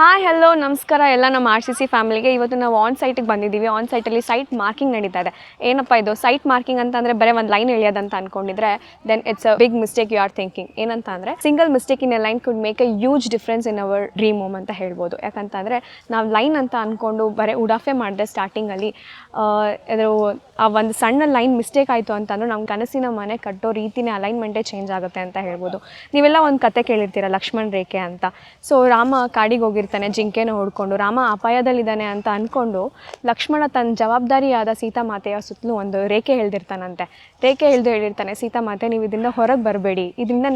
Hi hello ನಮಸ್ಕಾರ ಎಲ್ಲ ನಮ್ಮ RCC ಫ್ಯಾಮಿಲಿಗೆ. ಇವತ್ತು ನಾವು ಆನ್ ಸೈಟಿಗೆ ಬಂದಿದ್ದೀವಿ. ಆನ್ ಸೈಟಲ್ಲಿ ಸೈಟ್ ಮಾರ್ಕಿಂಗ್ ನಡೀತಾ ಇದೆ. ಏನಪ್ಪ ಇದು ಸೈಟ್ ಮಾರ್ಕಿಂಗ್ ಅಂತಂದರೆ ಬರೀ ಒಂದು ಲೈನ್ ಎಳೆಯೋದಂತ ಅಂದ್ಕೊಂಡಿದ್ರೆ then it's a big mistake you are thinking. ಏನಂತ ಅಂದರೆ single mistake in a line could make a huge difference in our dream home ಅಂತ ಹೇಳ್ಬೋದು. ಯಾಕಂತಂದರೆ ನಾವು ಲೈನ್ ಅಂತ ಅಂದ್ಕೊಂಡು ಬರೀ ಉಡಾಫೆ ಮಾಡಿದೆ ಸ್ಟಾರ್ಟಿಂಗಲ್ಲಿ ಅದು ಆ ಒಂದು ಸಣ್ಣ ಲೈನ್ ಮಿಸ್ಟೇಕ್ ಆಯಿತು ಅಂತಂದ್ರೆ ನಮ್ಮ ಕನಸಿನ ಮನೆ ಕಟ್ಟೋ ರೀತಿನೇ ಅಲೈನ್ಮೆಂಟೇ ಚೇಂಜ್ ಆಗುತ್ತೆ ಅಂತ ಹೇಳ್ಬೋದು. ನೀವೆಲ್ಲ ಒಂದು ಕತೆ ಕೇಳಿರ್ತೀರ ಲಕ್ಷ್ಮಣ್ ರೇಖೆ ಅಂತ. ಸೊ ರಾಮ ಕಾಡಿಗೆ ಹೋಗಿರ್ತಾನೆ, ಜಿಂಕೆನ ಹೊಡ್ಕೊಂಡು ರಾಮ ಅಪಾಯದಲ್ಲಿದ್ದಾನೆ ಅಂತ ಅಂದ್ಕೊಂಡು ಲಕ್ಷ್ಮಣ ತನ್ನ ಜವಾಬ್ದಾರಿಯಾದ ಸೀತಾಮಾತೆಯ ಸುತ್ತಲೂ ಒಂದು ರೇಖೆ ಎಳೆದಿರ್ತಾನಂತೆ. ರೇಖೆ ಹೇಳಿರ್ತಾನೆ, ಸೀತಾಮಾತೆ ನೀವು ಇದರಿಂದ ಹೊರಗೆ ಬರಬೇಡಿ, ಇದರಿಂದ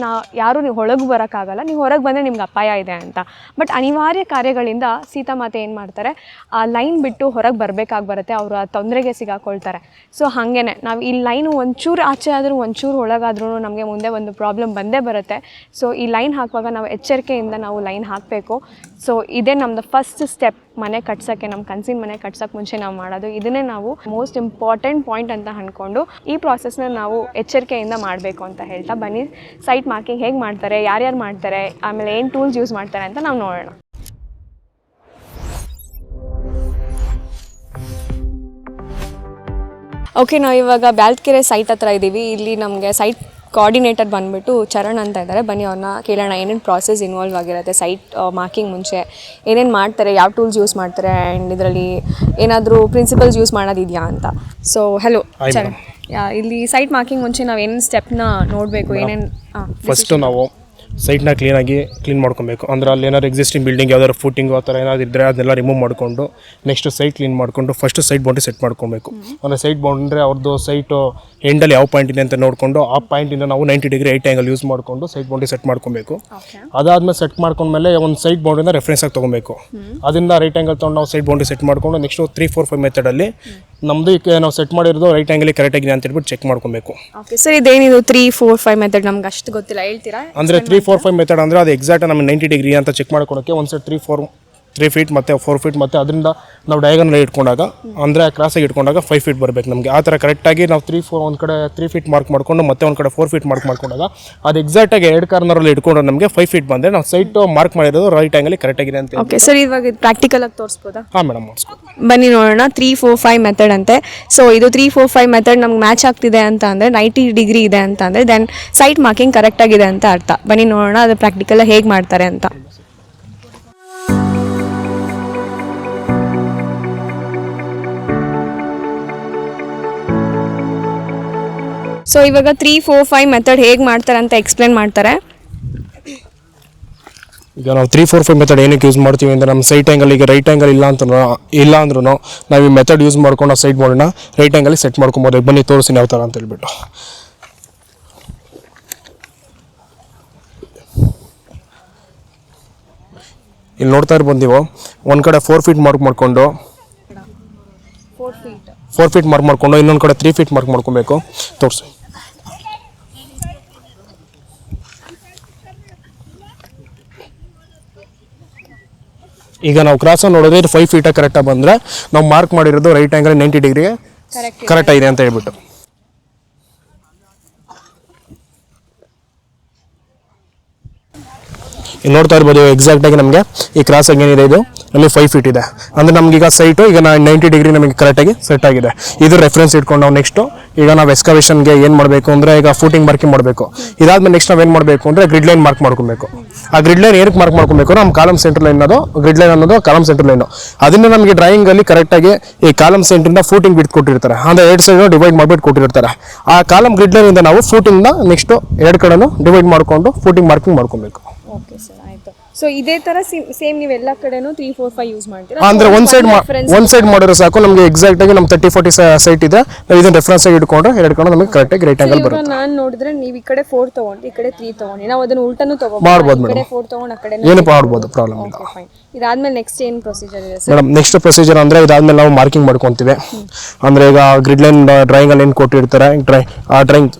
ಯಾರೂ ನೀವು ಒಳಗೆ ಬರೋಕ್ಕಾಗಲ್ಲ, ನೀವು ಹೊರಗೆ ಬಂದರೆ ನಿಮ್ಗೆ ಅಪಾಯ ಇದೆ ಅಂತ. ಬಟ್ ಅನಿವಾರ್ಯ ಕಾರ್ಯಗಳಿಂದ ಸೀತಾಮಾತೆ ಏನು ಮಾಡ್ತಾರೆ, ಆ ಲೈನ್ ಬಿಟ್ಟು ಹೊರಗೆ ಬರಬೇಕಾಗಿ ಬರುತ್ತೆ, ಅವರು ಆ ತೊಂದರೆಗೆ ಸಿಗಾಕೊಳ್ತಾರೆ. ಸೊ ಹಾಗೇನೆ ನಾವು ಈ ಲೈನು ಒಂಚೂರು ಆಚೆ ಆದರೂ ಒಂಚೂರು ಒಳಗಾದ್ರೂ ನಮಗೆ ಮುಂದೆ ಒಂದು ಪ್ರಾಬ್ಲಮ್ ಬಂದೇ ಬರುತ್ತೆ. ಸೊ ಈ ಲೈನ್ ಹಾಕುವಾಗ ನಾವು ಎಚ್ಚರಿಕೆಯಿಂದ ನಾವು ಲೈನ್ ಹಾಕಬೇಕು. ಸೊ ಇದೇ ನಮ್ಮದು ಫಸ್ಟ್ ಸ್ಟೆಪ್ ಮನೆ ಕಟ್ಸೋಕ್ಕೆ, ನಮ್ಮ ಕನಸಿನ ಮನೆ ಕಟ್ಸೋಕ್ಕೆ ಮುಂಚೆ ನಾವು ಮಾಡೋದು ಇದನ್ನೇ ನಾವು ಮೋಸ್ಟ್ ಇಂಪಾರ್ಟೆಂಟ್ ಪಾಯಿಂಟ್ ಅಂತ ಅಂದ್ಕೊಂಡು ಈ ಪ್ರಾಸೆಸ್ನ ನಾವು ಎಚ್ಚರಿಕೆಯಿಂದ ಮಾಡಬೇಕು ಅಂತ ಹೇಳ್ತಾ ಬನ್ನಿ ಸೈಟ್ ಮಾರ್ಕಿಂಗ್ ಹೇಗೆ ಮಾಡ್ತಾರೆ, ಯಾರ್ಯಾರು ಮಾಡ್ತಾರೆ, ಆಮೇಲೆ ಏನು ಟೂಲ್ಸ್ ಯೂಸ್ ಮಾಡ್ತಾರೆ ಅಂತ ನಾವು ನೋಡೋಣ. ಓಕೆ, ನಾವು ಇವಾಗ ಬ್ಯಾಲ್ಕೆರೆ ಸೈಟ್ ಹತ್ರ ಇದ್ದೀವಿ. ಇಲ್ಲಿ ನಮಗೆ ಸೈಟ್ ಕೋಆರ್ಡಿನೇಟರ್ ಬಂದುಬಿಟ್ಟು ಚರಣ್ ಅಂತ ಇದ್ದಾರೆ. ಬನ್ನಿ ಅವ್ರನ್ನ ಕೇಳೋಣ ಏನೇನು ಪ್ರಾಸೆಸ್ ಇನ್ವಾಲ್ವ್ ಆಗಿರುತ್ತೆ ಸೈಟ್ ಮಾರ್ಕಿಂಗ್ ಮುಂಚೆ, ಏನೇನು ಮಾಡ್ತಾರೆ, ಯಾವ ಟೂಲ್ಸ್ ಯೂಸ್ ಮಾಡ್ತಾರೆ, ಆ್ಯಂಡ್ ಇದರಲ್ಲಿ ಏನಾದರೂ ಪ್ರಿನ್ಸಿಪಲ್ಸ್ ಯೂಸ್ ಮಾಡೋದಿದೆಯಾ ಅಂತ. ಸೊ ಹೆಲೋ ಚರಣ್, ಇಲ್ಲಿ ಸೈಟ್ ಮಾರ್ಕಿಂಗ್ ಮುಂಚೆ ನಾವು ಏನೇನು ಸ್ಟೆಪ್ನ ನೋಡಬೇಕು, ಏನೇನು ಫಸ್ಟು ನಾವು ಸೈಟ್ನ ಕ್ಲೀನ್ ಮಾಡ್ಕೊಬೇಕು. ಅಂದರೆ ಅಲ್ಲಿ ಏನಾದ್ರು ಎಕ್ಸಿಸ್ಟಿಂಗ್ ಬಿಲ್ಡಿಂಗ್ ಯಾವ್ದಾದ್ರು ಫೂಟಿಂಗು ಆ ಥರ ಏನಾದ್ರು ಇದ್ದರೆ ಅದನ್ನೆಲ್ಲ ರಿಮೂವ್ ಮಾಡಿಕೊಂಡು ನೆಕ್ಸ್ಟ್ ಸೈಟ್ ಕ್ಲೀನ್ ಮಾಡಿಕೊಂಡು ಫಸ್ಟ್ ಸೈಟ್ ಬೌಂಡ್ರಿ ಸೆಟ್ ಮಾಡ್ಕೊಬೇಕು. ಅಂದರೆ ಸೈಟ್ ಬೌಂಡ್ರಿ ಅವ್ರದ್ದು ಸೈಟು ಎಂಡಲ್ಲಿ ಯಾವ ಪಾಯಿಂಟ್ ಇದೆ ಅಂತ ನೋಡಿಕೊಂಡು ಆ ಪಾಯಿಂಟಿಂದ ನಾವು 90 ಡಿಗ್ರಿ 8 ಆ್ಯಂಗಲ್ ಯೂಸ್ ಮಾಡಿಕೊಂಡು ಸೈಟ್ ಬೌಂಡ್ರಿ ಸೆಟ್ ಮಾಡ್ಕೊಬೇಕು. ಅದಾದಮೇಲೆ ಸೆಟ್ ಮಾಡ್ಕೊಂಡ್ಮೇಲೆ ಒಂದು ಸೈಟ್ ಬೌಂಡ್ರಿನ ರೆಫರೆನ್ಸ್ ಆಗಿ ತೊಗೊಬೇಕು. ಅದರಿಂದ ರೈಟ್ ಆ್ಯಂಗಲ್ ತೊಗೊಂಡು ನಾವು ಸೈಟ್ ಬೌಂಡ್ರಿ ಸೆಟ್ ಮಾಡಿಕೊಂಡು ನೆಕ್ಸ್ಟ್ 3, 4, 5 ಮೆಥಡಲ್ಲಿ ನಮ್ಮದು ನಾವು ಸೆಟ್ ಮಾಡಿರೋದು ರೈಟ್ ಆ್ಯಂಗಲ್ ಕರೆಕ್ಟಾಗಿದೆ ಅಂತ ಹೇಳ್ಬಿಟ್ಟು ಚೆಕ್ ಮಾಡ್ಕೊಬೇಕು. ಓಕೆ ಸರ್, ಇದೇನಿದು 3, 4, 5 ಮೆಥಡ್ ನಮ್ಗೆ ಅಷ್ಟು ಗೊತ್ತಿಲ್ಲ, ಹೇಳ್ತೀರಾ? ಅಂದರೆ 3, 4, 5 ಮೆಥಡ್ ಅಂದರೆ ಅದು ಎಕ್ಸಾಕ್ಟ್ ನಮಗೆ 90 ಡಿಗ್ರಿ ಅಂತ ಚೆಕ್ ಮಾಡ್ಕೊಳಕ್ಕೆ ಒಂದು ಸೈಡ್ 3 ಫೀಟ್ ಮತ್ತು 4 ಫೀಟ್ ಮತ್ತು ಅದರಿಂದ ನಾವು ಡಯಾಗನಲ್ ಇಟ್ಕೊಂಡಾಗ ಅಂದರೆ ಕ್ರಾಸಾಗಿ ಇಟ್ಕೊಂಡಾಗ 5 ಫೀಟ್ ಬರಬೇಕು ನಮಗೆ. ಆ ಥರ ಕರೆಕ್ಟಾಗಿ ನಾವು 3, 4 ಒಂದು ಕಡೆ 3 ಫೀಟ್ ಮಾರ್ಕ್ ಮಾಡಿಕೊಂಡು ಮತ್ತೆ ಒಂದು ಕಡೆ 4 ಫೀಟ್ ಮಾರ್ಕ್ ಮಾಡ್ಕೊಂಡಾಗ ಅದು ಎಕ್ಸಾಕ್ಟಾಗಿ 2 ಕಾರ್ನರಲ್ಲಿ ಇಟ್ಕೊಂಡ್ರೆ ನಮಗೆ 5 ಫೀಟ್ ಬಂದರೆ ನಾವು ಸೈಟ್ ಮಾರ್ಕ್ ಮಾಡಿರೋದು ರೈಟ್ ಆ್ಯಂಗಲ್ ಕರೆಕ್ಟಾಗಿದೆ ಅಂತ. ಓಕೆ ಸರ್, ಇವಾಗ ಪ್ರಾಕ್ಟಿಕಲ್ ಆಗಿ ತೋರಿಸ್ಬೋದಾ? ಹಾಂ ಮೇಡಮ್, ಮಾಡಿಸ್ಬೋದು. ಬನ್ನಿ ನೋಡೋಣ. 3, 4, 5 ಮೆಥಡ್ ಅಂತೆ. ಸೊ ಇದು 3, 4, 5 ಮೆಥಡ್ ನಮ್ಗೆ ಮ್ಯಾಚ್ ಆಗ್ತಿದೆ ಅಂತ ಅಂದರೆ 90 ಡಿಗ್ರಿ ಇದೆ ಅಂತ ಅಂದರೆ ದೆನ್ ಸೈಟ್ ಮಾರ್ಕಿಂಗ್ ಕರೆಕ್ಟಾಗಿದೆ ಅಂತ ಅರ್ಥ. ಬನ್ನಿ ನೋಡೋಣ ಅದು ಪ್ರಾಕ್ಟಿಕಲ್ ಹೇಗೆ ಮಾಡ್ತಾರೆ ಅಂತ. ಸೊ ಇವಾಗ 3, 4, 5 ಮೆಥಡ್ ಹೇಗೆ ಮಾಡ್ತಾರೆ ಅಂತ ಎಕ್ಸ್ಪ್ಲೇನ್ ಮಾಡ್ತಾರೆ. ಈಗ ನಾವು 3, 4, 5 ಮೆಥಡ್ ಏನಕ್ಕೆ ಯೂಸ್ ಮಾಡ್ತೀವಿ ಅಂದರೆ ನಮ್ಮ ಸೈಟ್ ಆ್ಯಂಗಲ್ ಈಗ ರೈಟ್ ಆ್ಯಂಗಲ್ ಇಲ್ಲ ಅಂದ್ರೂ ನಾವು ಈ ಮೆಥಡ್ ಯೂಸ್ ಮಾಡ್ಕೊಂಡು ಆ ಸೈಟ್ ಬೋರ್ಡನ್ನ ರೈಟ್ ಆ್ಯಂಗಲ್ ಸೆಟ್ ಮಾಡ್ಕೊಬೋದು. ಬನ್ನಿ ತೋರಿಸ್ತೀನಿ ಯಾವ ಥರ ಅಂತ ಹೇಳ್ಬಿಟ್ಟು. ಇಲ್ಲಿ ನೋಡ್ತಾ ಇರ್ಬೋದು ನೀವು, ಒಂದು ಕಡೆ 4 ಫೀಟ್ ಮಾರ್ಕ್ ಮಾಡಿಕೊಂಡು 4 ಫೀಟ್ ಮಾರ್ಕ್ ಮಾಡಿಕೊಂಡು ಇನ್ನೊಂದು ಕಡೆ 3 ಫೀಟ್ ಮಾರ್ಕ್ ಮಾಡ್ಕೊಬೇಕು. ತೋರಿಸಿ. ಈಗ ನಾವು ಕ್ರಾಸನ್ನು ನೋಡಿದ್ರೆ 5 ಫೀಟಾಗಿ ಕರೆಕ್ಟಾಗಿ ಬಂದರೆ ನಾವು ಮಾರ್ಕ್ ಮಾಡಿರೋದು ರೈಟ್ ಆ್ಯಂಗಲ್ 90 ಡಿಗ್ರಿಗೆ ಕರೆಕ್ಟಾಗಿದೆ ಅಂತ ಹೇಳ್ಬಿಟ್ಟು. ಇಲ್ಲಿ ನೋಡ್ತಾ ಇರ್ಬೋದು ಎಕ್ಸಾಕ್ಟಾಗಿ ನಮಗೆ ಈ ಕ್ರಾಸಾಗಿ ಏನಿದೆ ಇದು ನಮಗೆ 5 ಫೀಟ್ ಇದೆ ಅಂದರೆ ನಮಗೀಗ ಸೈಟು ಈಗ 90 ಡಿಗ್ರಿ ನಮಗೆ ಕರೆಕ್ಟಾಗಿ ಸೆಟ್ ಆಗಿದೆ. ಇದು ರೆಫರೆನ್ಸ್ ಇಟ್ಕೊಂಡು ನಾವು ನೆಕ್ಸ್ಟು ಈಗ ನಾವು ಎಕ್ಸ್ಕವೇಷನ್ಗೆ ಏನು ಮಾಡಬೇಕು ಅಂದರೆ ಈಗ ಫೂಟಿಂಗ್ ಮಾರ್ಕಿಂಗ್ ಮಾಡಬೇಕು. ಇದಾದ್ಮೇಲೆ ನೆಕ್ಸ್ಟ್ ನಾವು ಏನು ಮಾಡಬೇಕು ಅಂದರೆ ಗ್ರಿಡ್ ಲೈನ್ ಮಾರ್ಕ್ ಮಾಡ್ಕೊಬೇಕು. ಆ ಗ್ರಿಡ್ ಲೈನ್ ಏನಕ್ಕೆ ಮಾರ್ಕ್ ಮಾಡ್ಕೊಬೇಕು, ನಮ್ಮ column centre line grid line ಅನ್ನೋದು ಕಾಲಮ್ ಸೆಂಟರ್ ಲೈನು. ಅದನ್ನು ನಮಗೆ ಡ್ರಾಯಿಂಗಲ್ಲಿ ಕರೆಕ್ಟಾಗಿ ಈ ಕಾಲಮ್ ಸೆಂಟ್ರಿಂದ ಫೂಟಿಂಗ್ ಬಿಟ್ಟು ಕೊಟ್ಟಿರ್ತಾರೆ, ಅಂದರೆ 2 ಸೈಡ್ ಡಿವೈಡ್ ಮಾಡಿಬಿಟ್ಟು ಕೊಟ್ಟಿರ್ತಾರೆ. ಆ ಕಾಲಮ್ ಗ್ರಿಡ್ ಲೈನಿಂದ ನಾವು ಫೂಟಿಂಗ್ನ ನೆಕ್ಸ್ಟು 2 ಕಡೆನೂ ಡಿವೈಡ್ ಮಾಡಿಕೊಂಡು ಫೂಟಿಂಗ್ ಮಾರ್ಕಿಂಗ್ ಮಾಡ್ಕೊಬೇಕು. ಓಕೆ ಸರ್, ಆಯಿತು. ಸೊ ಇದೇ ಥರ ಸೇಮ್ ನೀವು ಎಲ್ಲ ಕಡೆನೂ 3, 4, 5 ಯೂಸ್ ಮಾಡ್ತೀರಾ? ಅಂದರೆ ಒಂದು ಸೈಡ್ ಮಾಡಿದ್ರೆ ಸಾಕು ನಮಗೆ ಎಕ್ಸಾಕ್ಟಾಗಿ ನಮ್ಮ 30, 40 ಸೈಟ್ ಇದೆ. ನಾವು ಇದನ್ನು ರೆಫರೆನ್ಸ್ ಆಗಿ ಇಟ್ಕೊಂಡ್ರೆ 2 ಕಡೆ ನಮಗೆ ಕರೆಕ್ಟಾಗಿ ರೈಟ್ ಆ್ಯಂಗಲ್ ಬರುತ್ತೆ. ನಾನು ನೋಡಿದ್ರೆ ನೀವು ಈ ಕಡೆ 4 ತೊಗೊಂಡು ಈ ಕಡೆ 3 ತೊಗೊಂಡು ನಾವು ಅದನ್ನು ಉಲ್ಟನೂ ತೊಗೊಬೋದು. ಮಾಡ್ಬೋದು ಮೇಡಮ್. 4 ತೊಗೊಂಡು ಆ ಕಡೆ ಏನು ಮಾಡ್ಬೋದು, ಪ್ರಾಬ್ಲಮ್ ಇಲ್ಲ. ಇದಾದ್ಮೇಲೆ ನೆಕ್ಸ್ಟ್ ಏನು ಪ್ರೊಸೀಜರ್ ಇದೆ ಸರ್? ಮೇಡಮ್ ನೆಕ್ಸ್ಟ್ ಪ್ರೊಸೀಜರ್ ಅಂದರೆ ಇದಾದ್ಮೇಲೆ ನಾವು ಮಾರ್ಕಿಂಗ್ ಮಾಡ್ಕೊತೀವಿ. ಅಂದರೆ ಈಗ ಗ್ರಿಡ್ ಲೈನ್ ಡ್ರಾಯಿಂಗಲ್ಲಿ ಏನು ಕೊಟ್ಟಿರ್ತಾರೆ ಆ ಡ್ರಾಯಿಂಗ್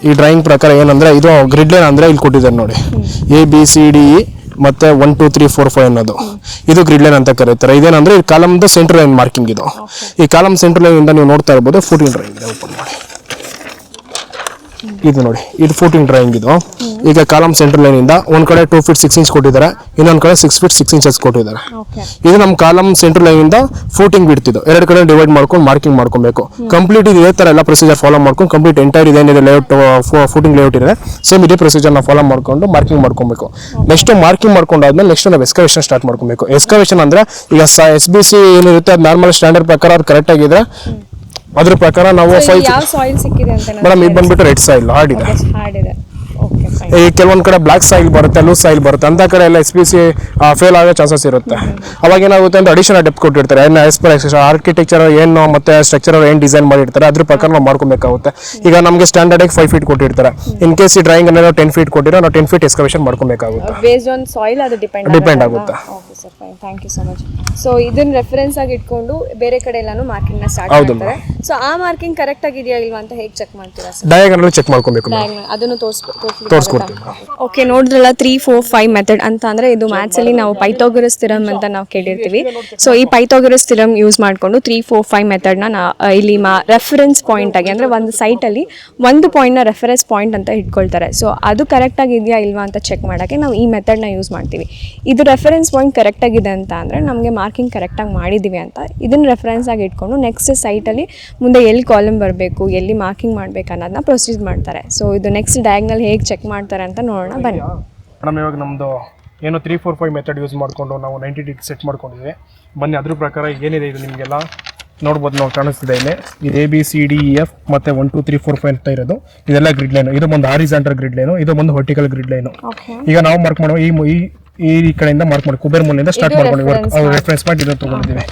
ಈ ಡ್ರಾಯಿಂಗ್ ಪ್ರಕಾರ ಏನಂದ್ರೆ ಇದು ಗ್ರಿಡ್ ಲೈನ್ ಅಂದ್ರೆ ಇಲ್ಲಿ ಕೊಟ್ಟಿದ್ದಾರೆ ನೋಡಿ, ABCDE ಮತ್ತೆ 1 2 3 4 5 ಅನ್ನೋದು ಇದು ಗ್ರಿಡ್ ಲೈನ್ ಅಂತ ಕರೀತಾರೆ. ಇದೇನಂದ್ರೆ ಈ ಕಾಲಮ್ದು ಸೆಂಟರ್ ಲೈನ್ ಮಾರ್ಕಿಂಗ್. ಇದು ಈ ಕಾಲಮ್ ಸೆಂಟರ್ ಲೈನ್ ಇಂದ ನೀವು ನೋಡ್ತಾ ಇರಬಹುದು ಫೂಟಿಂಗ್ ಡ್ರಾಯಿಂಗ್ ಓಪನ್ ಮಾಡಿ. ಇದು ನೋಡಿ ಇದು ಫೂಟಿಂಗ್ ಡ್ರಾಯಿಂಗ್ ಇದು. ಈಗ ಕಾಲಮ್ ಸೆಂಟರ್ ಲೈನ್ ಇಂದ ಒಂದ್ ಕಡೆ 2 feet 6 inch ಕೊಟ್ಟಿದ್ದಾರೆ, ಇನ್ನೊಂದ್ ಕಡೆ 6 feet 6 inches ಕೊಟ್ಟಿದ್ದಾರೆ. ಇದು ನಮ್ಮ ಕಾಲಮ್ ಸೆಂಟರ್ ಲೈನ್ ಇಂದ ಫೂಟಿಂಗ್ ಬಿಡ್ತಿದ್ದು ಎರಡು ಕಡೆ ಡಿವೈಡ್ ಮಾಡ್ಕೊಂಡು ಮಾರ್ಕಿಂಗ್ ಮಾಡ್ಕೊಬೇಕು. ಕಂಪ್ಲೀಟ್ ಇದೇ ತರ ಎಲ್ಲ ಪ್ರೊಸೀಜರ್ ಫಾಲೋ ಮಾಡ್ಕೊಂಡು ಕಂಪ್ಲೀಟ್ ಎಂಟೈರ್ ಇದೇನಿದೆ ಲೇಔಟ್ ಫೂಟಿಂಗ್ ಲೇಔಟ್ ಇದೆ ಸೇಮ್ ಇದೇ ಪ್ರೊಸೀಜರ್ ನಾವು ಫಾಲೋ ಮಾಡ್ಕೊಂಡು ಮಾರ್ಕಿಂಗ್ ಮಾಡ್ಕೊಬೇಕು. ನೆಕ್ಸ್ಟ್ ಮಾರ್ಕಿಂಗ್ ಮಾಡ್ಕೊಂಡಾದ್ಮೇಲೆ ನೆಕ್ಸ್ಟ್ ನಾವು ಎಸ್ಕವೇಷನ್ ಸ್ಟಾರ್ಟ್ ಮಾಡ್ಕೊಬೇಕು. ಎಸ್ಕವೇಷನ್ ಅಂದ್ರೆ ಈಗ SBC ಏನಿರುತ್ತೆ ಅದು ನಾರ್ಮಲ್ ಸ್ಟ್ಯಾಂಡರ್ಡ್ ಪ್ರಕಾರ ಅದು ಕರೆಕ್ಟ್ ಆಗಿದೆ. ಅದ್ರ ಪ್ರಕಾರ ನಾವು ಯಾವ ಸಾಯಿಲ್ ಸಿಕ್ಕಿದೆ ಅಂತ ಮೇಡಮ್ ಇದು ಬಂದ್ಬಿಟ್ಟು ರೆಡ್ ಸಾಯಿಲ್ ಹಾರ್ಡ್ ಇದೆ. ಹಾರ್ಡ್ ಇದೆ. Okay fine. ಈ ಕೆಲವೊಂದ್ ಕಡೆ ಬ್ಲಾಕ್ ಸಾಯಿಲ್ ಬರುತ್ತೆ, ಲೂಸ್ ಸಾಯಿಲ್ ಬರುತ್ತೆ, ಅಂತ ಕಡೆ ಎಲ್ಲ SBC ಫೇಲ್ ಆಗೋ ಚಾನ್ಸಸ್ ಇರುತ್ತೆ. ಅವಾಗ ಏನಾಗುತ್ತೆ ಅಂದ್ರೆ ಅಡಿಷನಲ್ ಡೆಪ್ತ್ ಕೊಟ್ಟಿರ್ತಾರೆ. ಆಸ್ ಪರ್ ಆರ್ಕಿಟೆಕ್ಚರ್ ಏನು ಮತ್ತೆ ಸ್ಟ್ರಕ್ಚರ್ ಏನು ಡಿಸೈನ್ ಮಾಡಿರ್ತಾರೆ ಅದ್ರ ಪ್ರಕಾರ ನಾವು ಮಾಡ್ಕೊಬೇಕಾಗುತ್ತೆ. ಈಗ ನಮಗೆ ಸ್ಟ್ಯಾಂಡರ್ಡ್ ಆಗಿ 5 feet ಕೊಟ್ಟಿರ್ತಾರೆ. ಇನ್ ಕೇಸ್ ಈ ಡ್ರಾಯಿಂಗ್ ಅನ್ನು 10 feet ಕೊಟ್ಟಿರೋ ನಾವು 10 feet ಎಸ್ಕವೇಷನ್ ಮಾಡ್ಕೊಬೇಕಾಗುತ್ತೆ. ಬೇಸ್ಡ್ ಆನ್ ಸಾಯಿಲ್ ಅದು ಡಿಪೆಂಡ್ ಆಗುತ್ತೆ. Okay sir fine, thank you so much. So ಇದನ್ನ ರೆಫರೆನ್ಸ್ ಆಗಿ ಇಟ್ಕೊಂಡು ಬೇರೆ ಕಡೆ ಎಲ್ಲಾನು ಮಾರ್ಕಿಂಗ್ ನ ಸ್ಟಾರ್ಟ್ ಮಾಡ್ತಾರೆ. ಸೊ ಆ ಮಾರ್ಕಿಂಗ್ ಕರೆಕ್ಟ್ ಆಗಿದೆಯಾ ಇಲ್ವಾ ಅಂತ ಹೇಗೆ ಚೆಕ್ ಮಾಡ್ತೀರಾ ಸರ್? ಡಯಾಗ್ರಾಮ್ ಚೆಕ್ ಮಾಡ್ಕೊಬೇಕು. ಅದನ್ನು ತೋರಿಸ್ಕೊಡ್ತೀನಿ. ಓಕೆ, ನೋಡಿದ್ರಲ್ಲ 3, 4, 5 ಮೆಥಡ್ ಅಂತ ಅಂದ್ರೆ ಇದು ಮ್ಯಾಥ್ಸ್ ಅಲ್ಲಿ ನಾವು ಪೈಥಾಗರಸ್ ಥಿರಮ್ ಅಂತ ನಾವು ಕೇಳಿರ್ತೀವಿ. ಸೊ ಈ ಪೈಥಾಗರಸ್ ಥಿರಮ್ ಯೂಸ್ ಮಾಡ್ಕೊಂಡು 3, 4, 5 ಮೆಥಡ್ ನ ಇಲ್ಲಿ ರೆಫರೆನ್ಸ್ ಪಾಯಿಂಟ್ ಆಗಿ ಅಂದ್ರೆ ಒಂದು ಸೈಟ್ ಅಲ್ಲಿ ಒಂದು ಪಾಯಿಂಟ್ ನ ರೆಫರೆನ್ಸ್ ಪಾಯಿಂಟ್ ಅಂತ ಇಟ್ಕೊಳ್ತಾರೆ. ಸೊ ಅದು ಕರೆಕ್ಟ್ ಆಗಿದೆಯಾ ಇಲ್ವಾ ಅಂತ ಚೆಕ್ ಮಾಡೋಕ್ಕೆ ನಾವು ಈ ಮೆಥಡ್ ನ ಯೂಸ್ ಮಾಡ್ತೀವಿ. ಇದು ರೆಫರೆನ್ಸ್ ಪಾಯಿಂಟ್ ಕರೆಕ್ಟ್ ಆಗಿದೆ ಅಂತ ಅಂದ್ರೆ ನಮಗೆ ಮಾರ್ಕಿಂಗ್ ಕರೆಕ್ಟ್ ಆಗಿ ಮಾಡಿದೀವಿ ಅಂತ ಇದನ್ನ ರೆಫರೆನ್ಸ್ ಆಗಿ ಇಟ್ಕೊಂಡು ನೆಕ್ಸ್ಟ್ ಸೈಟ್ ಅಲ್ಲಿ ಮುಂದೆ ಎಲ್ಲಿ ಕಾಲಮ್ ಬರಬೇಕು ಎಲ್ಲಿ ಮಾರ್ಕಿಂಗ್ ಮಾಡ್ಬೇಕು ಅನ್ನೋದನ್ನ ಪ್ರೊಸೀಜ್ ಮಾಡ್ತಾರೆ. ಸೊ ಇದು ನೆಕ್ಸ್ಟ್ ಡಯಾಗ್ನಲ್ ಹೇಗೆ ಚೆಕ್ ಮಾಡ್ತಾರೆ ಅಂತ ನೋಡೋಣ ಬನ್ನಿ. ಮೇಡಮ್ ಇವಾಗ ನಮ್ಮದು ಏನು 3, 4, 5 ಮೆಥಡ್ ಯೂಸ್ ಮಾಡಿಕೊಂಡು ನಾವು 90 ಡಿಗ್ರಿ ಸೆಟ್ ಮಾಡ್ಕೊಂಡಿದ್ದೀವಿ. ಬನ್ನಿ ಅದ್ರ ಪ್ರಕಾರ ಏನಿದೆ ಇದು ನಿಮಗೆಲ್ಲ ನೋಡ್ಬೋದು. ನಾವು ಕಾಣಿಸ್ತಿದೆ ಇಲ್ಲಿ ಇದು ABCDEF ಮತ್ತು 1, 2, 3, 4, 5 ಅಂತ ಇರೋದು ಇದೆಲ್ಲ ಗ್ರಿಡ್ ಲೈನು. ಇದು ಒಂದು ಹಾರಿಜಾಂಟಲ್ ಗ್ರಿಡ್ ಲೈನು, ಇದು ಒಂದು ವರ್ಟಿಕಲ್ ಗ್ರಿಡ್ ಲೈನು. ಈಗ ನಾವು ಮಾರ್ಕ್ ಮಾಡುವ ಈ ಕಡೆಯಿಂದ ಮಾರ್ಕ್ ಮಾಡಿ ಕುಬೇರ್ ಮೂಲೆಯಿಂದ ಸ್ಟಾರ್ಟ್ ಮಾಡ್ಕೊಂಡು ರೆಫರೆನ್ಸ್ ಪಾಯಿಂಟ್ ಇದನ್ನು ತಗೊಂಡಿದ್ದೀವಿ.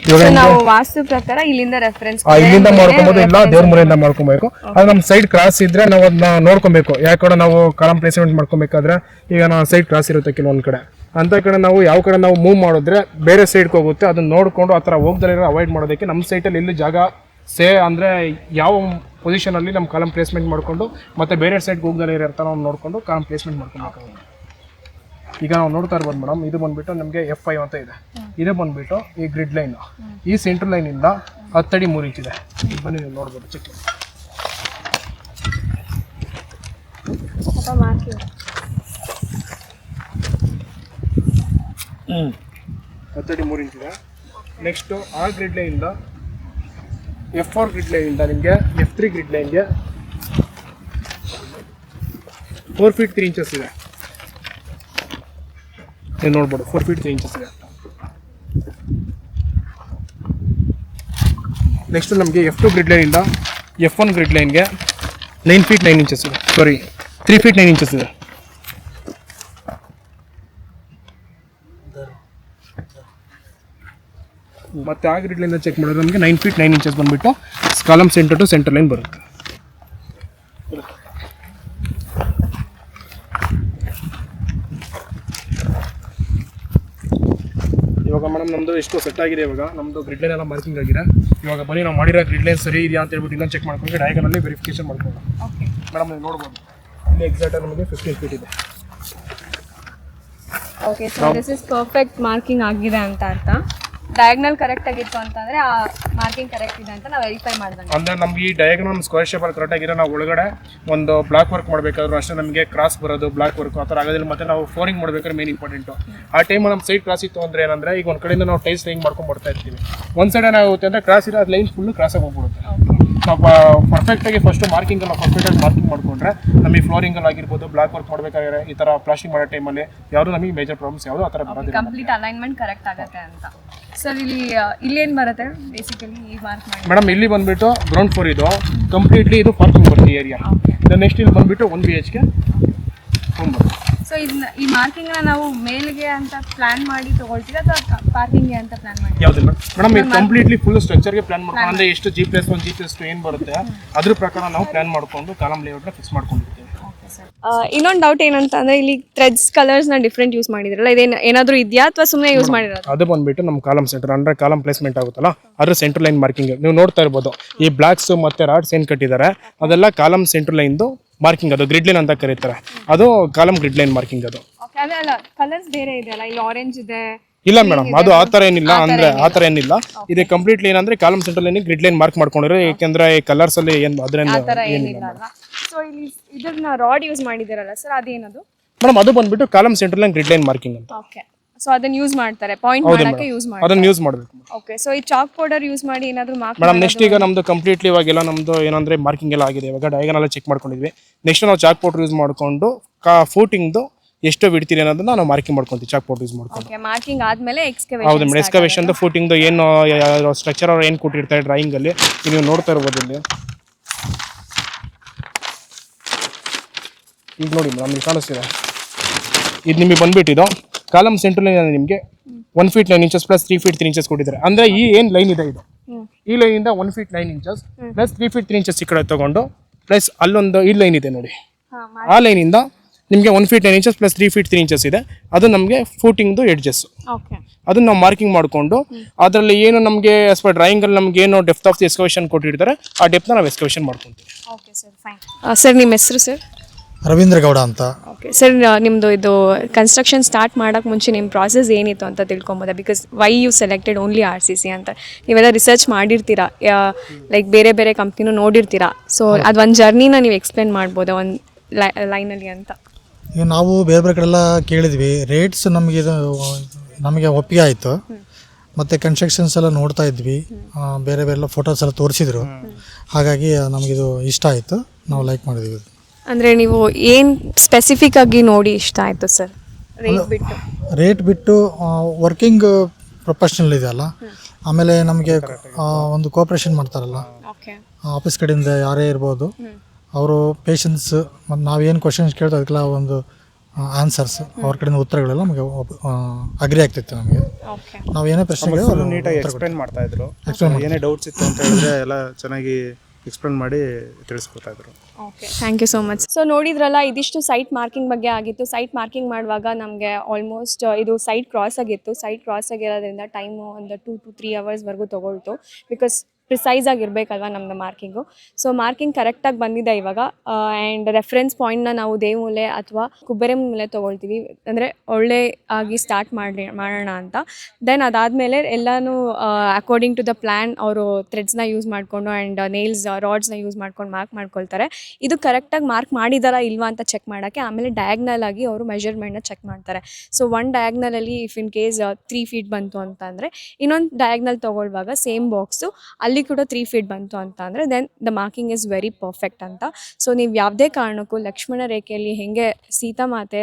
ಇವಾಗ ನಾವು ವಾಸ್ತು ಪ್ರಕಾರ ಇಲ್ಲಿಂದ ರೆಫರೆನ್ಸ್ ಇಲ್ಲಿಂದ ಮಾಡ್ಕೊಬೋದು, ಇಲ್ಲ ದೇವ್ರ ಮೂಲೆಯಿಂದ ಮಾಡ್ಕೊಬೇಕು. ಅದು ನಮ್ಮ ಸೈಡ್ ಕ್ರಾಸ್ ಇದ್ರೆ ನಾವು ಅದನ್ನ ನೋಡ್ಕೊಬೇಕು. ಯಾಕಡೆ ನಾವು ಕಾಲಮ್ ಪ್ಲೇಸ್ಮೆಂಟ್ ಮಾಡ್ಕೊಬೇಕಾದ್ರೆ ಈಗ ನಾವು ಸೈಡ್ ಕ್ರಾಸ್ ಇರುತ್ತೆ ಕೆಲವೊಂದು ಕಡೆ, ಅಂತ ಕಡೆ ನಾವು ಯಾವ ಕಡೆ ನಾವು ಮೂವ್ ಮಾಡಿದ್ರೆ ಬೇರೆ ಸೈಡ್ಗೆ ಹೋಗುತ್ತೆ ಅದನ್ನ ನೋಡ್ಕೊಂಡು ಆ ಥರ ಹೋಗ್ದಲ್ಲ ಅವಾಯ್ಡ್ ಮಾಡೋದಕ್ಕೆ ನಮ್ಮ ಸೈಟಲ್ಲಿ ಎಲ್ಲಿ ಜಾಗ ಅಂದರೆ ಯಾವ ಪೊಸಿಷನಲ್ಲಿ ನಮ್ಮ ಕಾಲಮ್ ಪ್ಲೇಸ್ಮೆಂಟ್ ಮಾಡಿಕೊಂಡು ಮತ್ತೆ ಬೇರೆ ಸೈಡ್ಗೆ ಹೋಗ್ದಲ್ಲ ಇರೋ ನಾವು ನೋಡಿಕೊಂಡು ಕಾಲಮ್ ಪ್ಲೇಸ್ಮೆಂಟ್ ಮಾಡ್ಕೊಬೇಕಾಗುತ್ತೆ. ಈಗ ನಾವು ನೋಡ್ತಾ ಇರ್ಬೋದು ಮೇಡಮ್, ಇದು ಬಂದ್ಬಿಟ್ಟು ನಮಗೆ F5 ಅಂತ ಇದೆ. ಇದು ಬಂದ್ಬಿಟ್ಟು ಈ ಗ್ರಿಡ್ ಲೈನ್ ಈ ಸೆಂಟ್ರಲ್ ಲೈನಿಂದ 10 ಅಡಿ 3 ಇಂಚ್ ಇದೆ. ಬನ್ನಿ ನೀವು ನೋಡ್ಬೋದು, ಚೆಕ್ 10 ಅಡಿ 3 ಇಂಚ್ ಇದೆ. ನೆಕ್ಸ್ಟು ಆ ಗ್ರಿಡ್ ಲೈನಿಂದ F4 ಗ್ರಿಡ್ ಲೈನಿಂದ ನಿಮಗೆ F3 ಗ್ರಿಡ್ ಲೈನ್ಗೆ 4 feet 3 inches ಇದೆ. ನೀವು ನೋಡ್ಬೋದು 4 feet 3 inches ಇದೆ. ನೆಕ್ಸ್ಟ್ ನಮಗೆ F2 ಗ್ರಿಡ್ ಲೈನಿಂದ F1 ಗ್ರಿಡ್ ಲೈನ್ಗೆ 9 feet 9 inches ಇದೆ. 3 feet 9 inches ಇದೆ. ಮತ್ತೆ ಆ ಗ್ರಿಡ್ ಲೈನ್ ಚೆಕ್ ಮಾಡಿದ್ರೆ ನಮಗೆ 9 feet 9 inches ಬಂದ್ಬಿಟ್ಟು column centre to centre line ಬರುತ್ತೆ. ಇವಾಗ ಮೇಡಮ್ ನಮ್ಮದು ಎಷ್ಟು ಸೆಟ್ ಆಗಿದೆ. ಇವಾಗ ನಮ್ಮದು ಗ್ರಿಡ್ ಲೈನ್ ಎಲ್ಲ ಮಾರ್ಕಿಂಗ್ ಆಗಿದೆ. ಇವಾಗ ಬನ್ನಿ ನಾವು ಮಾಡಿರೋ ಗ್ರಿಡ್ ಲೈನ್ ಸರಿ ಇದೆಯಾ ಅಂತ ಹೇಳ್ಬಿಟ್ಟು ಇನ್ನೊಂದು ಚೆಕ್ ಮಾಡ್ಕೊಂಡು ಡಯಾಗ್ರಾಮಲ್ಲಿ ವೆರಿಫಿಕೇಶನ್ ಮಾಡ್ಕೊಳ್ಳೋಣ. ಮೇಡಮ್ ನೀವು ನೋಡ್ಬೋದು ಇಲ್ಲಿ ಎಕ್ಸಾಕ್ಟ್ ನಮಗೆ 15 feet ಇದೆ. Okay, so this is perfect marking ಆಗಿದೆ ಅಂತ ಅರ್ಥ. ಡಯಾಗ್ನಲ್ ಕರೆಕ್ಟ್ ಆಗಿತ್ತು ಅಂತಂದ್ರೆ ಆ ಮಾರ್ಕಿಂಗ್ ಕರೆಕ್ಟ್ ಇದೆ ಅಂತ ನಾವು ವೆರಿಫೈ ಮಾಡಿದಂಗೆ. ಅಂದ್ರೆ ನಮ್ಗೆ ಈ ಡಯಾಗ್ರಾಮ್ ಸ್ಕ್ವೇರ್ ಶೇಪ್ ಅಲ್ಲಿ ಕರೆಕ್ಟ್ ಆಗಿರೋ ನಾವು ಒಳಗಡೆ ಒಂದು ಬ್ಲಾಕ್ ವರ್ಕ್ ಮಾಡಬೇಕಾದ್ರೂ ಅಷ್ಟೇ ನಮಗೆ ಕ್ರಾಸ್ ಬರೋದು ಬ್ಲಾಕ್ ವರ್ಕ್ ಆ ಥರ ಆಗೋದಿಲ್ಲ. ಮತ್ತೆ ನಾವು ಫ್ಲೋರಿಂಗ್ ಮಾಡಬೇಕಾದ್ರೆ ಮೇನ್ ಇಂಪಾರ್ಟೆಂಟು. ಆ ಟೈಮ್ ನಮ್ಮ ಸೈಡ್ ಕ್ರಾಸ್ ಇತ್ತು ಅಂದ್ರೆ ಏನಂದ್ರೆ ಈಗ ಒಂದು ಕಡೆಯಿಂದ ನಾವು ಟೈಲ್ಸ್ ಲೈನ್ ಮಾಡ್ಕೊಂಡು ಬರ್ತಾ ಇರ್ತೀವಿ. ಒಂದು ಸೈಡ್ ಏನಾಗುತ್ತೆ ಅಂದ್ರೆ ಕ್ರಾಸ್ ಇರೋ ಅದು ಲೈನ್ ಫುಲ್ ಕ್ರಾಸ್ ಆಗಿ ಹೋಗ್ಬಿಡುತ್ತೆ. ನಾವು ಪರ್ಫೆಕ್ಟಾಗಿ ಫಸ್ಟ್ ಮಾರ್ಕಿಂಗ್ ನಾವು ಪರ್ಫೆಕ್ಟಾಗಿ ಮಾರ್ಕಿಂಗ್ ಮಾಡ್ಕೊಂಡ್ರೆ ನಮಗೆ ಫ್ಲೋರಿಂಗಲ್ಲಿ ಆಗಿರ್ಬೋದು ಬ್ಲಾಕ್ ವರ್ಕ್ ಮಾಡಬೇಕಾದ್ರೆ ಈ ಥರ ಪ್ಲಾಸ್ಟಿಂಗ್ ಮಾಡೋ ಟೈಮಲ್ಲಿ ಯಾವುದು ನಮಗೆ ಮೇಜರ್ ಪ್ರಾಬ್ಲಮ್ಸ್ ಯಾವುದು ಆ ಥರ ಬರೋದಿಲ್ಲ. ಕಂಪ್ಲೀಟ್ ಅಲೈನ್ಮೆಂಟ್ ಕರೆಕ್ಟ್ ಆಗುತ್ತೆ ಅಂತ. ಸರ್ ಇಲ್ಲೇನು ಬರುತ್ತೆ ಬೇಸಿಕಲಿ ಈ ಮಾರ್ಕ್ ಮಾಡಿ ಮೇಡಮ್? ಇಲ್ಲಿ ಬಂದ್ಬಿಟ್ಟು ಗ್ರೌಂಡ್ ಫ್ಲೋರ್ ಇದು ಕಂಪ್ಲೀಟ್ಲಿ ಇದು ಪಾರ್ಕಿಂಗ್ ಬರುತ್ತೆ ಏರಿಯಾ. ನೆಕ್ಸ್ಟ್ ಇಲ್ಲಿ ಬಂದ್ಬಿಟ್ಟು 1 BHK ಹೋಮ್ ಬರುತ್ತೆ. ಸೊ ಇದನ್ನ ಈ ಮಾರ್ಕಿಂಗ್ನ ನಾವು ಮೇಲ್ಗೆ ಅಂತ ಪ್ಲಾನ್ ಮಾಡಿ ತಗೊಳ್ತೀವಿ ಅಥವಾ ಪಾರ್ಕಿಂಗ್ಗೆ ಅಂತ ಪ್ಲಾನ್ ಮಾಡಿ? ಯಾವ್ದು ಮೇಡಮ್? ಇದು ಕಂಪ್ಲೀಟ್ಲಿ ಫುಲ್ ಸ್ಟ್ರಕ್ಚರ್ಗೆ ಪ್ಲಾನ್ ಮಾಡ್ಕೊಂಡು ಅಂದ್ರೆ ಎಷ್ಟು G+1 G+2 ಏನು ಬರುತ್ತೆ ಅದ್ರ ಪ್ರಕಾರ ನಾವು ಪ್ಲಾನ್ ಮಾಡ್ಕೊಂಡು ಕಾಲಮ್ ಲೇಔಟ್ನ ಫಿಕ್ಸ್ ಮಾಡ್ಕೊಂಡಿರ್ತೀವಿ. ಇನ್ನೊಂದು ಡೌಟ್ ಏನಂತ ಅಂದ್ರೆ ಇಲ್ಲಿ ಥ್ರೆಡ್ಸ್ ಕಲರ್ಸ್ನ ಡಿಫ್ರೆಂಟ್ ಯೂಸ್ ಮಾಡಿದ್ರಲ್ಲ, ಇದೇನು ಏನಾದರೂ ಇದೆಯಾ ಅಥವಾ ಸುಮ್ಮನೆ ಯೂಸ್ ಮಾಡಿರೋದು? ಅದು ಬಂದ್ಬಿಟ್ಟು ನಮ್ಮ ಕಾಲಮ್ ಸೆಂಟರ್ ಅಂದ್ರೆ ಕಾಲಮ್ ಪ್ಲೇಸ್ಮೆಂಟ್ ಆಗುತ್ತಲ್ಲ ಅದ್ರ ಸೆಂಟರ್ ಲೈನ್ ಮಾರ್ಕಿಂಗ್ ನೀವು ನೋಡ್ತಾ ಇರ್ಬೋದು. ಈ ಬ್ಲಾಕ್ಸ್ ಮತ್ತೆ ರಾಡ್ಸ್ ಏನು ಕಟ್ಟಿದ್ದಾರೆ ಅದೆಲ್ಲ ಕಾಲಮ್ ಸೆಂಟರ್ ಲೈನ್ದು ಮಾರ್ಕಿಂಗ್. ಅದು ಗ್ರಿಡ್ ಲೈನ್ ಅಂತ ಕರೀತಾರೆ. ಅದು ಕಾಲಮ್ ಗ್ರಿಡ್ ಲೈನ್ ಮಾರ್ಕಿಂಗ್. ಅದು ಅಲ್ಲ ಕಲರ್ಸ್ ಬೇರೆ ಇದೆಯಲ್ಲ, ಇಲ್ಲಿ ಆರೆಂಜ್ ಇದೆ. ಇಲ್ಲ ಮೇಡಮ್, ಅದು ಆ ಥರ ಏನಿಲ್ಲ. ಅಂದ್ರೆ ಆ ಥರ ಏನಿಲ್ಲ. ಇದೆ ಕಂಪ್ಲೀಟ್ಲಿ ಏನಂದ್ರೆ column centre line grid line mark ಮಾಡ್ಕೊಂಡಿರೋ. ಯಾಕೆಂದ್ರೆ ಈ ಕಲರ್ಸ್ ಅಲ್ಲಿ ಏನು ಅದರಿಂದ ಏನಿಲ್ಲ ಅಲ್ವಾ? ಸೊ ಇಲ್ಲಿ ಇದನ್ನ ರಾಡ್ ಯೂಸ್ ಮಾಡಿದ್ದೀರಲ್ಲ ಸರ್, ಅದೇನದು? ಮೇಡಮ್ ಅದು ಬಂದ್ಬಿಟ್ಟು column centre line grid line marking ಅಂತ. ಓಕೆ, ಸೊ ಅದನ್ನ ಯೂಸ್ ಮಾಡ್ತಾರೆ, ಪಾಯಿಂಟ್ ಮಾಡಕ್ಕೆ ಯೂಸ್ ಮಾಡ್ತಾರೆ. ಅದನ್ನ ಯೂಸ್ ಮಾಡಬೇಕು. ಓಕೆ, ಸೊ ಈ ಚಾಕ್ ಪೌಡರ್ ಯೂಸ್ ಮಾಡಿ ಏನಾದರೂ ಮಾರ್ಕ್ ಮೇಡಮ್ ನೆಕ್ಸ್ಟ್ ಈಗ ನಮ್ದು ಕಂಪ್ಲೀಟ್ಲಿ ಇವಾಗೆಲ್ಲ ನಮ್ದು ಏನಂದ್ರೆ ಮಾರ್ಕಿಂಗ್ ಎಲ್ಲ ಆಗಿದೆ. ಇವಾಗ ಡಯಾಗನಲ್ ಚೆಕ್ ಮಾಡ್ಕೊಂಡಿದ್ವಿ. ನೆಕ್ಸ್ಟ್ ನಾವು ಚಾಕ್ ಪೌಡರ್ ಯೂಸ್ ಮಾಡಿಕೊಂಡು ಫೂಟಿಂಗ್ದು ಎಷ್ಟು ಬಿಡ್ತೀರಿ ಅನ್ನೋದನ್ನ ನಾವು ಮಾರ್ಕಿಂಗ್ ಮಾಡ್ಕೊಂತೀವಿ ಚಾಕ್ ಪೌಡರ್ ಯೂಸ್ ಮಾಡ್ಕೊಂಡು. ಓಕೆ, ಮಾರ್ಕಿಂಗ್ ಆದ್ಮೇಲೆ ಎಕ್ಸ್ಕವೇಷನ್. ಹೌದು ಮೇಡಮ್, ಎಕ್ಸ್ಕವೇಷನ್ದು ಫೂಟಿಂಗ್ದು ಏನು ಸ್ಟ್ರಕ್ಚರ್ ಅವ್ರು ಏನು ಕೊಟ್ಟಿರ್ತಾರೆ ಡ್ರಾಯಿಂಗ್ ಅಲ್ಲಿ ನೀವು ನೋಡ್ತಾ ಇರ್ಬೋದು. ಇಲ್ಲಿ ಈಗ ನೋಡಿ ಮೇಡಮ್, ಇಲ್ಲಿ ಕಾಣಿಸ್ತಿದೆ. ಇದು ನಿಮಗೆ ಬಂದ್ಬಿಟ್ಟಿದ್ದು ಕಾಲಮ್ ಸೆಂಟ್ರಲ್ ನಿಮಗೆ 1 feet 9 inches plus 3 feet 3 inches ಕೊಟ್ಟಿದ್ದಾರೆ. ಅಂದ್ರೆ ಈ ಏನು ಲೈನ್ ಇದೆ ಇದು, ಈ ಲೈನ್ ಇಂದ 1 feet 9 inches plus 3 feet 3 inches ಈ ಕಡೆ ತಗೊಂಡು ಪ್ಲಸ್ ಅಲ್ಲೊಂದು ಈ ಲೈನ್ ಇದೆ ನೋಡಿ, ಆ ಲೈನ್ ಇಂದ ನಿಮಗೆ 1 feet 9 inches plus 3 feet 3 inches ಇದೆ. ಅದು ನಮಗೆ ಫೂಟಿಂಗ್ದು ಎಡ್ಜಸ್. ಓಕೆ, ಅದನ್ನ ನಾವು ಮಾರ್ಕಿಂಗ್ ಮಾಡಿಕೊಂಡು ಅದರಲ್ಲಿ ಏನು ನಮಗೆ ಆಸ್ ಪರ್ ಡ್ರಾಯಿಂಗ್ ಅಲ್ಲಿ ನಮ್ಗೆ ಏನು ಡೆಪ್ತ್ ಆಫ್ ದಿ ಎಕ್ಸ್ಕವೇಷನ್ ಕೊಟ್ಟಿರ್ತಾರೆ ಆ ಡೆಪ್ತ್ ನಾವು ಎಕ್ಸ್ಕವೇಷನ್ ಮಾಡ್ಕೊಂತೀವಿ. Okay sir, fine. ಸರ್ ನಿಮ್ಮ ಹೆಸರು ಸರ್? ರವೀಂದ್ರ ಗೌಡ ಅಂತ. ಓಕೆ ಸರ್, ನಿಮ್ಮದು ಇದು ಕನ್ಸ್ಟ್ರಕ್ಷನ್ ಸ್ಟಾರ್ಟ್ ಮಾಡೋಕ್ಕೆ ಮುಂಚೆ ನಿಮ್ಮ ಪ್ರಾಸೆಸ್ ಏನಿತ್ತು ಅಂತ ತಿಳ್ಕೊಬೋದಾ? Because why you selected only RCC ಅಂತ? ನೀವೆಲ್ಲ ರಿಸರ್ಚ್ ಮಾಡಿರ್ತೀರಾ, ಲೈಕ್ ಬೇರೆ ಬೇರೆ ಕಂಪ್ನಿನೂ ನೋಡಿರ್ತೀರಾ. ಸೊ ಅದೊಂದು ಜರ್ನಿನ ನೀವು ಎಕ್ಸ್ಪ್ಲೇನ್ ಮಾಡ್ಬೋದಾ ಒಂದು ಲೈನಲ್ಲಿ ಅಂತ? ಈಗ ನಾವು ಬೇರೆ ಬೇರೆ ಕಡೆ ಎಲ್ಲ ಕೇಳಿದ್ವಿ, ರೇಟ್ಸ್ ನಮಗೆ ಒಪ್ಪಿಗೆ ಆಯಿತು. ಮತ್ತು ಕನ್ಸ್ಟ್ರಕ್ಷನ್ಸ್ ಎಲ್ಲ ನೋಡ್ತಾ ಇದ್ವಿ, ಬೇರೆ ಬೇರೆ ಫೋಟೋಸ್ ಎಲ್ಲ ತೋರಿಸಿದ್ರು. ಹಾಗಾಗಿ ನಮಗಿದು ಇಷ್ಟ ಆಯಿತು, ನಾವು ಲೈಕ್ ಮಾಡಿದ್ವಿ. ಅಂದರೆ ನೀವು ಏನು ಸ್ಪೆಸಿಫಿಕ್ ಆಗಿ ನೋಡಿ ಇಷ್ಟ ಆಯಿತು ಸರ್? ರೇಟ್ ಬಿಟ್ಟು ವರ್ಕಿಂಗ್ ಪ್ರೊಫೆಷ್ನಲ್ ಇದೆಯಲ್ಲ, ಆಮೇಲೆ ನಮಗೆ ಒಂದು ಕೋಆಪ್ರೇಷನ್ ಮಾಡ್ತಾರಲ್ಲ ಆಫೀಸ್ ಕಡೆಯಿಂದ ಯಾರೇ ಇರ್ಬೋದು, ಅವರು ಪೇಷನ್ಸ್ ಮತ್ತು ನಾವೇನು ಕ್ವಶನ್ಸ್ ಕೇಳ್ತಾ ಅದಕ್ಕೆಲ್ಲ ಒಂದು ಆನ್ಸರ್ಸ್ ಅವ್ರ ಕಡೆಯಿಂದ ಉತ್ತರಗಳೆಲ್ಲ ನಮಗೆ ಅಗ್ರಿ ಆಗ್ತಿತ್ತು. ನಮಗೆ ನಾವು ಏನೇ ಪ್ರಶ್ನೆಗಳು ನೀಟಾಗಿ ಎಕ್ಸ್ಪ್ಲೇನ್ ಮಾಡ್ತಾ ಇದ್ರು. ಏನೇ ಡೌಟ್ಸ್ ಇತ್ತು ಅಂತ ಹೇಳಿದ್ರೆ ಎಲ್ಲ ಚೆನ್ನಾಗಿ ಎಕ್ಸ್ಪ್ಲೇನ್ ಮಾಡಿ ತಿಳಿಸ್ಕೊಡ್ತಾ ಇದ್ರು. Okay, thank you so much. So ನೋಡಿದ್ರಲ್ಲ, ಇದಿಷ್ಟು ಸೈಟ್ ಮಾರ್ಕಿಂಗ್ ಬಗ್ಗೆ ಆಗಿತ್ತು. ಸೈಟ್ ಮಾರ್ಕಿಂಗ್ ಮಾಡುವಾಗ ನಮಗೆ ಆಲ್ಮೋಸ್ಟ್ ಇದು ಸೈಟ್ ಕ್ರಾಸ್ ಆಗಿತ್ತು. ಸೈಟ್ ಕ್ರಾಸ್ ಆಗಿರೋದ್ರಿಂದ ಟೈಮು ಒಂದು 2 to 3 hours ತೊಗೊಳ್ತು. ಬಿಕಾಸ್ ಪ್ರಿಸೈಸ್ ಆಗಿರಬೇಕಲ್ವ ನಮ್ಮದು ಮಾರ್ಕಿಂಗು. ಸೊ ಮಾರ್ಕಿಂಗ್ ಕರೆಕ್ಟಾಗಿ ಬಂದಿದೆ ಇವಾಗ. ಆ್ಯಂಡ್ ರೆಫರೆನ್ಸ್ ಪಾಯಿಂಟ್ನ ನಾವು ದೇವಮೂಲೆ ಅಥವಾ ಕುಬ್ಬೆರೆ ಮೂಲೆ ತೊಗೊಳ್ತೀವಿ, ಅಂದರೆ ಒಳ್ಳೆ ಆಗಿ ಸ್ಟಾರ್ಟ್ ಮಾಡೋಣ ಅಂತ. ದೆನ್ ಅದಾದಮೇಲೆ ಎಲ್ಲನೂ ಅಕಾರ್ಡಿಂಗ್ ಟು ದ ಪ್ಲ್ಯಾನ್ ಅವರು ಥ್ರೆಡ್ಸ್ನ ಯೂಸ್ ಮಾಡಿಕೊಂಡು ಆ್ಯಂಡ್ ನೇಲ್ಸ್ ರಾಡ್ಸ್ನ ಯೂಸ್ ಮಾಡ್ಕೊಂಡು ಮಾರ್ಕ್ ಮಾಡ್ಕೊಳ್ತಾರೆ. ಇದು ಕರೆಕ್ಟಾಗಿ ಮಾರ್ಕ್ ಮಾಡಿದಾರಾ ಇಲ್ವಾ ಅಂತ ಚೆಕ್ ಮಾಡೋಕ್ಕೆ. ಆಮೇಲೆ ಡಯಾಗ್ನಲ್ ಆಗಿ ಅವರು ಮೆಷರ್ಮೆಂಟ್ನ ಚೆಕ್ ಮಾಡ್ತಾರೆ. ಸೊ ಒಂದು ಡಯಾಗ್ನಲಲ್ಲಿ ಇಫ್ ಇನ್ ಕೇಸ್ 3 feet ಬಂತು ಅಂತಂದರೆ, ಇನ್ನೊಂದು ಡಯಾಗ್ನಲ್ ತೊಗೊಳ್ಳುವಾಗ ಸೇಮ್ ಬಾಕ್ಸು ಅಲ್ಲಿ ಕೂಡ 3 feet ಬಂತು ಅಂತ ಅಂದರೆ then the marking is very perfect ಅಂತ. ಸೊ ನೀವು ಯಾವುದೇ ಕಾರಣಕ್ಕೂ ಲಕ್ಷ್ಮಣ ರೇಖೆಯಲ್ಲಿ ಹೆಂಗೆ ಸೀತಾಮಾತೆ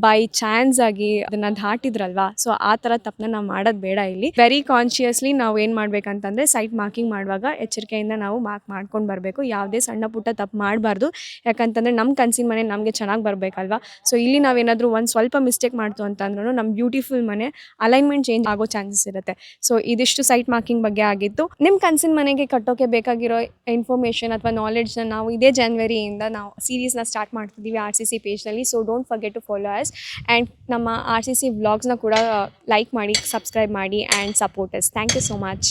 ಬೈ ಚಾನ್ಸ್ ಆಗಿ ಅದನ್ನು ದಾಟಿದ್ರಲ್ವಾ, ಸೊ ಆ ಥರ ತಪ್ಪನ್ನ ನಾವು ಮಾಡೋದು ಬೇಡ. ಇಲ್ಲಿ ವೆರಿ ಕಾನ್ಷಿಯಸ್ಲಿ ನಾವು ಏನು ಮಾಡಬೇಕಂತಂದರೆ ಸೈಟ್ ಮಾರ್ಕಿಂಗ್ ಮಾಡುವಾಗ ಎಚ್ಚರಿಕೆಯಿಂದ ನಾವು ಮಾರ್ಕ್ ಮಾಡ್ಕೊಂಡು ಬರಬೇಕು. ಯಾವುದೇ ಸಣ್ಣ ಪುಟ್ಟ ತಪ್ಪು ಮಾಡಬಾರ್ದು. ಯಾಕಂತಂದರೆ ನಮ್ಮ ಕನಸಿನ ಮನೆ ನಮಗೆ ಚೆನ್ನಾಗಿ ಬರಬೇಕಲ್ವಾ. ಸೊ ಇಲ್ಲಿ ನಾವೇನಾದರೂ ಒಂದು ಸ್ವಲ್ಪ ಮಿಸ್ಟೇಕ್ ಮಾಡ್ತು ಅಂತಂದ್ರೂ ನಮ್ಮ ಬ್ಯೂಟಿಫುಲ್ ಮನೆ ಅಲೈನ್ಮೆಂಟ್ ಚೇಂಜ್ ಆಗೋ ಚಾನ್ಸಸ್ ಇರುತ್ತೆ. ಸೊ ಇದಿಷ್ಟು ಸೈಟ್ ಮಾರ್ಕಿಂಗ್ ಬಗ್ಗೆ ಆಗಿತ್ತು. ನಿಮ್ಮ ಕನಸಿನ ಮನೆಗೆ ಕಟ್ಟೋಕ್ಕೆ ಬೇಕಾಗಿರೋ ಇನ್ಫಾರ್ಮೇಷನ್ ಅಥವಾ ನಾಲೆಡ್ಜ್ನ ನಾವು ಇದೇ ಜನವರಿಯಿಂದ ನಾವು ಸೀರೀಸ್ನ ಸ್ಟಾರ್ಟ್ ಮಾಡ್ತಿದ್ದೀವಿ RCC ಪೇಜ್ನಲ್ಲಿ. So don't forget to follow us and ನಮ್ಮ RCC ವ್ಲಾಗ್ಸ್ನ ಕೂಡ ಲೈಕ್ ಮಾಡಿ, ಸಬ್ಸ್ಕ್ರೈಬ್ ಮಾಡಿ and support us. Thank you so much.